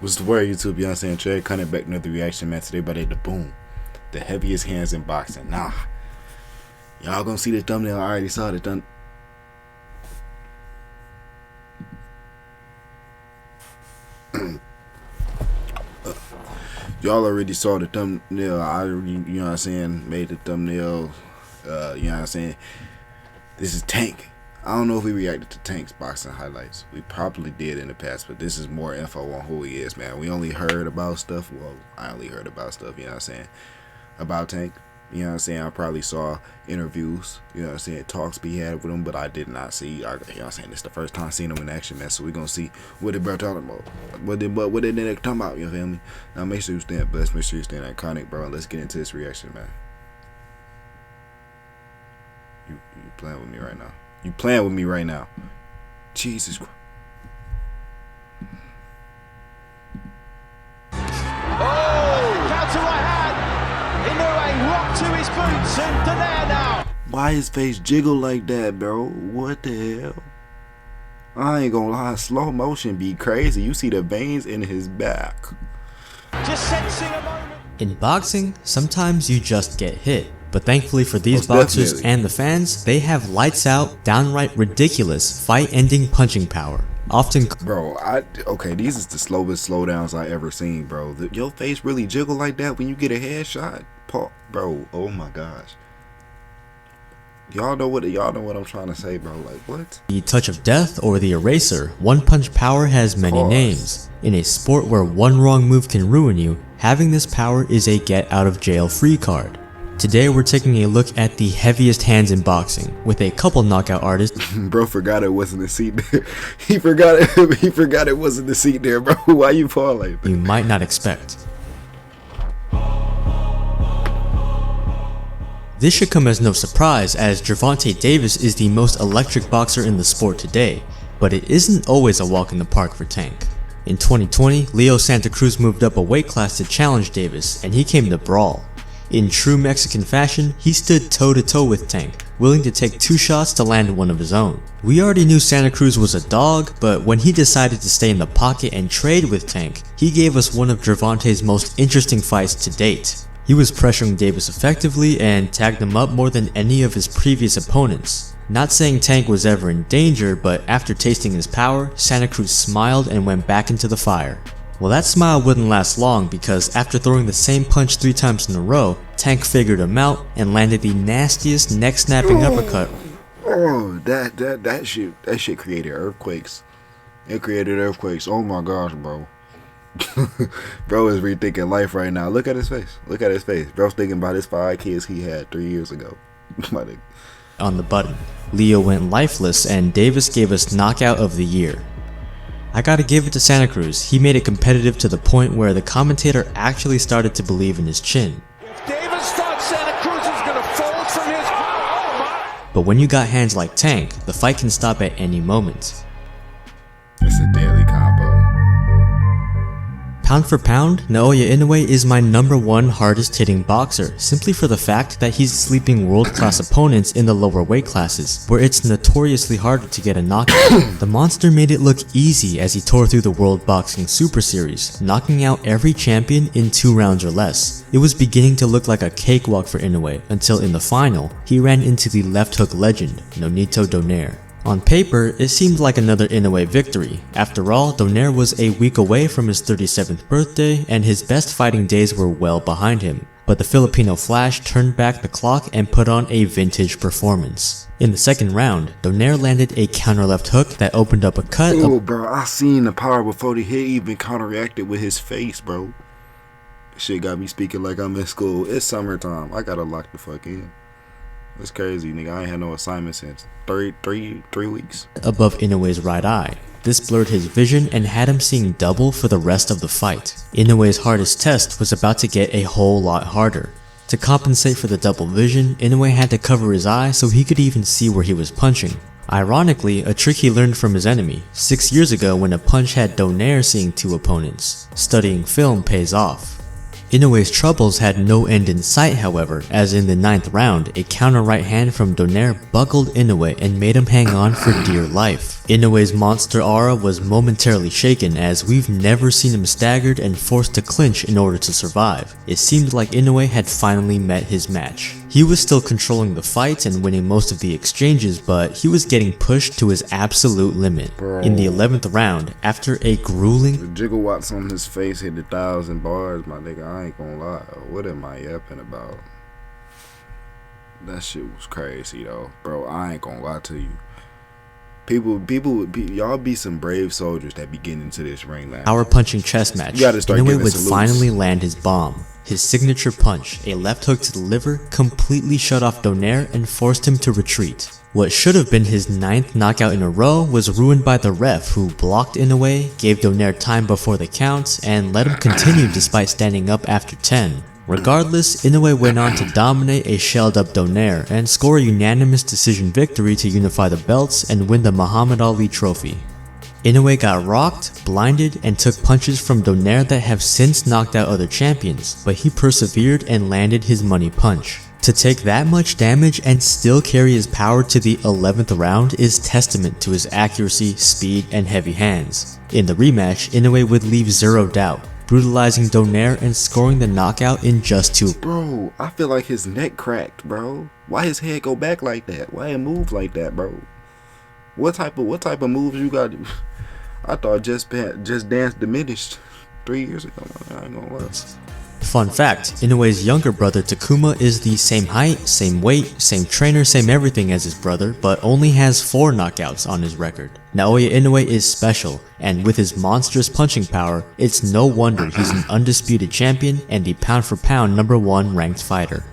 What's the word, YouTube? You know what I'm saying? Trey coming back another reaction, man. Today, by the boom. The heaviest hands in boxing. Nah. Y'all gonna see the thumbnail. I already saw the thumbnail. Y'all already saw the thumbnail. I already, you know what I'm saying, made the thumbnail. You know what I'm saying? This is Tank. I don't know if we reacted to Tank's boxing highlights. We probably did in the past, but this is more info on who he is, man. We only heard about stuff. Well, I only heard about stuff, you know what I'm saying, about Tank. You know what I'm saying? I probably saw interviews, you know what I'm saying, talks be had with him, but I did not see, you know what I'm saying, this is the first time seeing him in action, man. So we're going to see what they bro talking about. What they talking about, you feel me? Now make sure you stand blessed, make sure you stand iconic, bro. Let's get into this reaction, man. You playing with me right now. You playing with me right now. Jesus Christ. Oh! Counter right hand. Inoue rock to his boots and there now. Why his face jiggle like that, bro? What the hell? I ain't gonna lie, slow motion be crazy. You see the veins in his back. Just sensing a moment. In boxing, sometimes you just get hit. But thankfully for these boxers and the fans, they have lights out, downright ridiculous, fight-ending punching power. Often, bro, okay, these is the slowest slowdowns I ever seen, bro. Your face really jiggle like that when you get a headshot, bro. Oh my gosh. Y'all know what I'm trying to say, bro. Like what? The touch of death or the eraser, one-punch power has many names. In a sport where one wrong move can ruin you, having this power is a get-out-of-jail-free card. Today we're taking a look at the heaviest hands in boxing, with a couple knockout artists. Bro forgot it wasn't the seat there. He forgot it wasn't the seat there, bro. Why you fall like that? You might not expect. This should come as no surprise, as Gervonta Davis is the most electric boxer in the sport today, but it isn't always a walk in the park for Tank. In 2020, Leo Santa Cruz moved up a weight class to challenge Davis, and he came to brawl. In true Mexican fashion, he stood toe-to-toe with Tank, willing to take 2 shots to land one of his own. We already knew Santa Cruz was a dog, but when he decided to stay in the pocket and trade with Tank, he gave us one of Gervonta's most interesting fights to date. He was pressuring Davis effectively and tagged him up more than any of his previous opponents. Not saying Tank was ever in danger, but after tasting his power, Santa Cruz smiled and went back into the fire. Well, that smile wouldn't last long because after throwing the same punch 3 times in a row, Tank figured him out and landed the nastiest neck-snapping uppercut. Oh, that shit created earthquakes. It created earthquakes. Oh my gosh, bro. Bro is rethinking life right now. Look at his face. Look at his face. Bro's thinking about his 5 kids he had 3 years ago. On the button, Leo went lifeless and Davis gave us knockout of the year. I gotta give it to Santa Cruz, he made it competitive to the point where the commentator actually started to believe in his chin. If Davis thought Santa Cruz was going to fold from his power. But when you got hands like Tank, the fight can stop at any moment. It's a deadly combo. Pound for pound, Naoya Inoue is my #1 hardest hitting boxer, simply for the fact that he's sleeping world-class opponents in the lower weight classes, where it's notoriously harder to get a knockout. The monster made it look easy as he tore through the World Boxing Super Series, knocking out every champion in 2 rounds or less. It was beginning to look like a cakewalk for Inoue, until in the final, he ran into the left hook legend, Nonito Donaire. On paper, it seemed like another Inoue victory. After all, Donaire was a week away from his 37th birthday and his best fighting days were well behind him. But the Filipino Flash turned back the clock and put on a vintage performance. In the second round, Donaire landed a counter left hook that opened up a cut. Oh, bro, I seen the power before the hit even counteracted with his face, bro. Shit got me speaking like I'm in school. It's summertime. I gotta lock the fuck in. It's crazy, nigga. I ain't had no assignment since three weeks. Above Inoue's right eye. This blurred his vision and had him seeing double for the rest of the fight. Inoue's hardest test was about to get a whole lot harder. To compensate for the double vision, Inoue had to cover his eye so he could even see where he was punching. Ironically, a trick he learned from his enemy, 6 years ago when a punch had Donaire seeing 2 opponents. Studying film pays off. Inoue's troubles had no end in sight, however, as in the 9th round, a counter right hand from Donaire buckled Inoue and made him hang on for dear life. Inoue's monster aura was momentarily shaken, as we've never seen him staggered and forced to clinch in order to survive. It seemed like Inoue had finally met his match. He was still controlling the fight and winning most of the exchanges, but he was getting pushed to his absolute limit. Bro. In the 11th round, after a grueling The gigawatts on his face hit 1,000 bars, my nigga. I ain't gonna lie. What am I yapping about? That shit was crazy, though. Bro, I ain't gonna lie to you. Y'all be some brave soldiers that be getting into this ring now. power punching chess match, You gotta start Inoue giving would salutes. finally land his bomb. His signature punch, a left hook to the liver, completely shut off Donaire and forced him to retreat. What should have been his 9th knockout in a row was ruined by the ref, who blocked Inoue, gave Donaire time before the count, and let him continue despite standing up after 10. Regardless, Inoue went on to dominate a shelled up Donaire and score a unanimous decision victory to unify the belts and win the Muhammad Ali trophy. Inoue got rocked, blinded, and took punches from Donaire that have since knocked out other champions, but he persevered and landed his money punch. To take that much damage and still carry his power to the 11th round is testament to his accuracy, speed, and heavy hands. In the rematch, Inoue would leave zero doubt, brutalizing Donaire and scoring the knockout in just 2. Bro, I feel like his neck cracked, bro. Why his head go back like that? Why it move like that, bro? What type of moves you got? I thought Just Dance diminished 3 years ago. I ain't gonna lie. Fun fact, Inoue's younger brother Takuma is the same height, same weight, same trainer, same everything as his brother, but only has 4 knockouts on his record. Naoya Inoue is special, and with his monstrous punching power, it's no wonder he's an undisputed champion and the pound for pound #1 ranked fighter.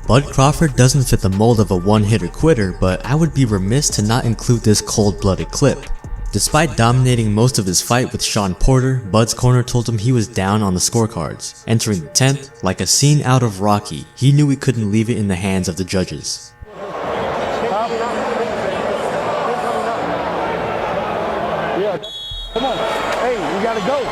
Bud Crawford doesn't fit the mold of a one-hitter quitter, but I would be remiss to not include this cold-blooded clip. Despite dominating most of his fight with Sean Porter, Bud's corner told him he was down on the scorecards. Entering the 10th, like a scene out of Rocky, he knew he couldn't leave it in the hands of the judges. Yeah, come on. Hey, we gotta go.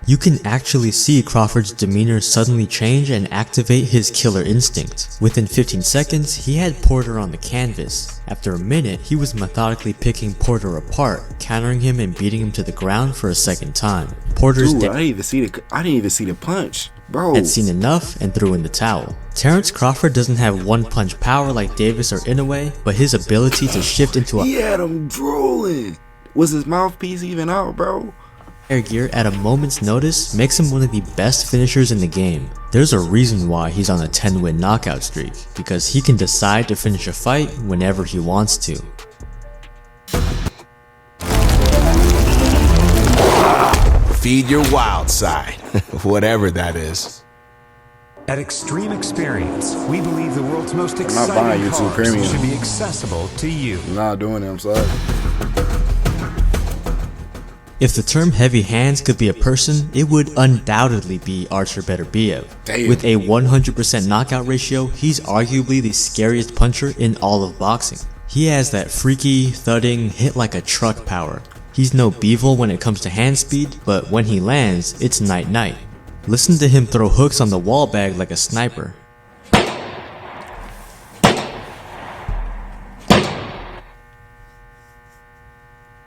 You can actually see Crawford's demeanor suddenly change and activate his killer instinct. Within 15 seconds, he had Porter on the canvas. After a minute, he was methodically picking Porter apart, countering him and beating him to the ground for a second time. Porter's Dude, I didn't even see the punch, bro. had seen enough and threw in the towel. Terrence Crawford doesn't have one-punch power like Davis or Inoue, but his ability to shift into He had him drooling. Was his mouthpiece even out, bro? air gear at a moment's notice makes him one of the best finishers in the game. There's a reason why he's on a 10-win knockout streak, because he can decide to finish a fight whenever he wants to. Feed your wild side, whatever that is. At Extreme Experience, we believe the world's most buying exciting YouTube cars Premium. should be accessible to you. I'm not doing it, I'm sorry. If the term heavy hands could be a person, it would undoubtedly be Artur Beterbiev. Damn. With a 100% knockout ratio, he's arguably the scariest puncher in all of boxing. He has that freaky, thudding, hit like a truck power. He's no Bevel when it comes to hand speed, but when he lands, it's night-night. Listen to him throw hooks on the wall bag like a sniper.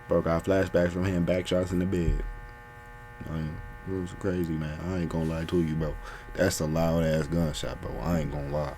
Bro, got flashbacks from hitting back shots in the bed. It was crazy, man. I ain't gonna lie to you, bro. That's a loud ass gunshot, bro. I ain't gonna lie.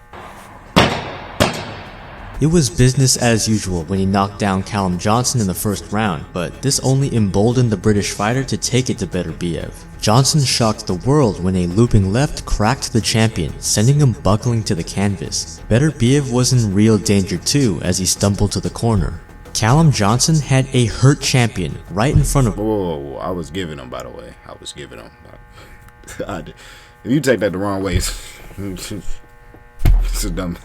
It was business as usual when he knocked down Callum Johnson in the first round, but this only emboldened the British fighter to take it to Beterbiev. Johnson shocked the world when a looping left cracked the champion, sending him buckling to the canvas. Beterbiev was in real danger too as he stumbled to the corner. Callum Johnson had a hurt champion right in front of him. Whoa, I was giving him, by the way. I was giving him. If you take that the wrong way, it's a dumb.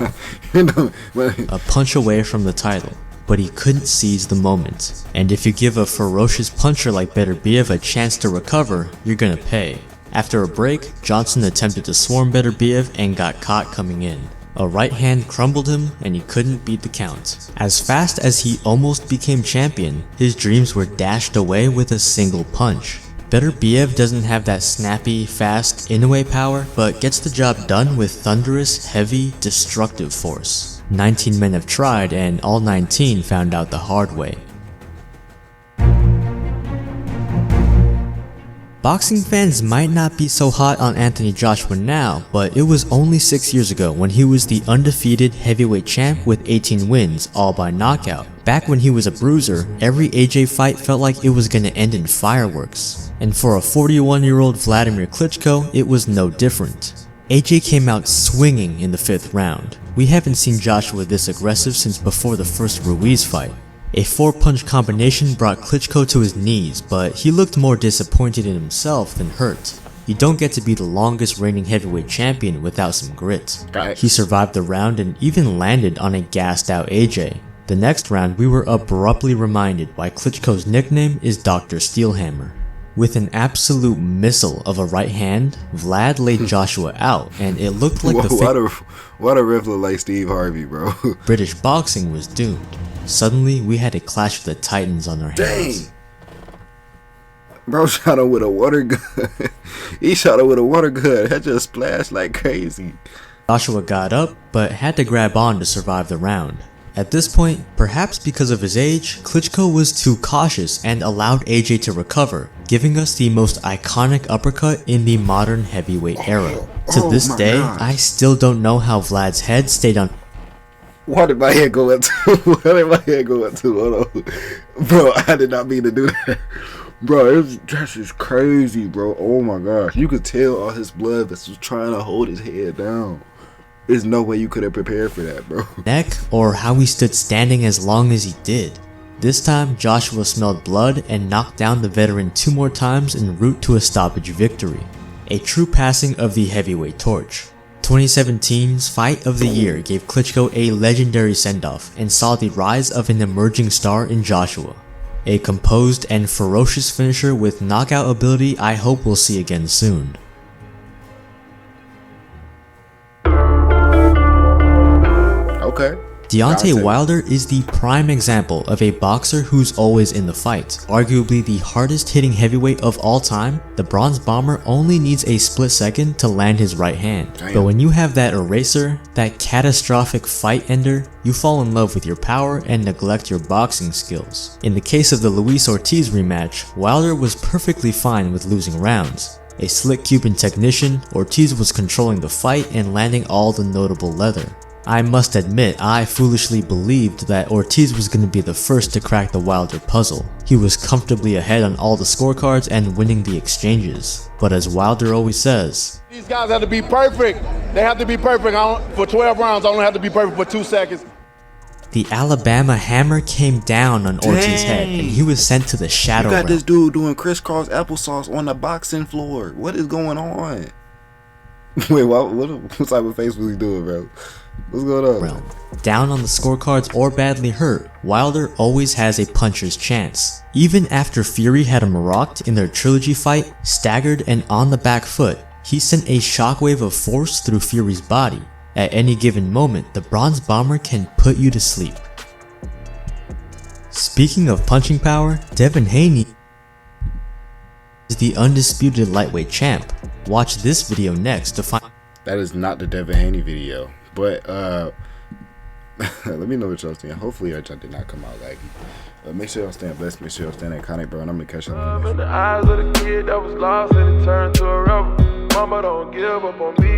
A punch away from the title, but he couldn't seize the moment. And if you give a ferocious puncher like Beterbiev a chance to recover, you're gonna pay. After a break, Johnson attempted to swarm Beterbiev and got caught coming in. A right hand crumbled him and he couldn't beat the count. As fast as he almost became champion, his dreams were dashed away with a single punch. Beterbiev doesn't have that snappy, fast Inoue power, but gets the job done with thunderous, heavy, destructive force. 19 men have tried and all 19 found out the hard way. Boxing fans might not be so hot on Anthony Joshua now, but it was only 6 years ago when he was the undefeated heavyweight champ with 18 wins, all by knockout. Back when he was a bruiser, every AJ fight felt like it was gonna end in fireworks. And for a 41-year-old Vladimir Klitschko, it was no different. AJ came out swinging in the 5th round. We haven't seen Joshua this aggressive since before the first Ruiz fight. A 4-punch combination brought Klitschko to his knees, but he looked more disappointed in himself than hurt. You don't get to be the longest reigning heavyweight champion without some grit. He survived the round and even landed on a gassed out AJ. The next round, we were abruptly reminded why Klitschko's nickname is Dr. Steelhammer. With an absolute missile of a right hand, Vlad laid Joshua out, and it looked like why the ref look like Steve Harvey, bro? British boxing was doomed. Suddenly, we had a clash of the titans on our hands. Dang! Bro shot him with a water gun. He shot him with a water gun. That just splashed like crazy. Joshua got up, but had to grab on to survive the round. At this point, perhaps because of his age, Klitschko was too cautious and allowed AJ to recover, giving us the most iconic uppercut in the modern heavyweight era. To this day, I still don't know how Vlad's head stayed on. Why did my head go up to? Why did my head go up to? Hold on. Bro, I did not mean to do that. Bro, that's just crazy, bro. Oh my gosh. You could tell all his blood was trying to hold his head down. There's no way you could have prepared for that, bro. Neck, or how he stood standing as long as he did. This time, Joshua smelled blood and knocked down the veteran 2 more times en route to a stoppage victory. A true passing of the heavyweight torch. 2017's Fight of the Year gave Klitschko a legendary send-off and saw the rise of an emerging star in Joshua. A composed and ferocious finisher with knockout ability I hope we'll see again soon. Okay. Deontay Wilder is the prime example of a boxer who's always in the fight. Arguably the hardest hitting heavyweight of all time, the Bronze Bomber only needs a split second to land his right hand. But when you have that eraser, that catastrophic fight ender, you fall in love with your power and neglect your boxing skills. In the case of the Luis Ortiz rematch, Wilder was perfectly fine with losing rounds. A slick Cuban technician, Ortiz was controlling the fight and landing all the notable leather. I must admit, I foolishly believed that Ortiz was going to be the first to crack the Wilder puzzle. He was comfortably ahead on all the scorecards and winning the exchanges. But as Wilder always says, These guys have to be perfect. They have to be perfect. For 12 rounds, I only have to be perfect for 2 seconds. The Alabama hammer came down on Ortiz's head and he was sent to the shadow realm. You got this dude doing crisscross applesauce on the boxing floor. What is going on? Wait, what type of face was he doing, bro? What's going on? Down on the scorecards or badly hurt, Wilder always has a puncher's chance. Even after Fury had him rocked in their trilogy fight, staggered and on the back foot, he sent a shockwave of force through Fury's body. At any given moment, the Bronze Bomber can put you to sleep. Speaking of punching power, Devin Haney is the undisputed lightweight champ. Watch this video next to find. That is not the Devin Haney video, but let me know what y'all think. Hopefully y'all did not come out laggy. Make sure y'all stand blessed. Make sure y'all stand iconic, bro. And I'm gonna catch y'all. In the eyes of the kid that was lost and it turned to a rebel. Mama don't give up on me.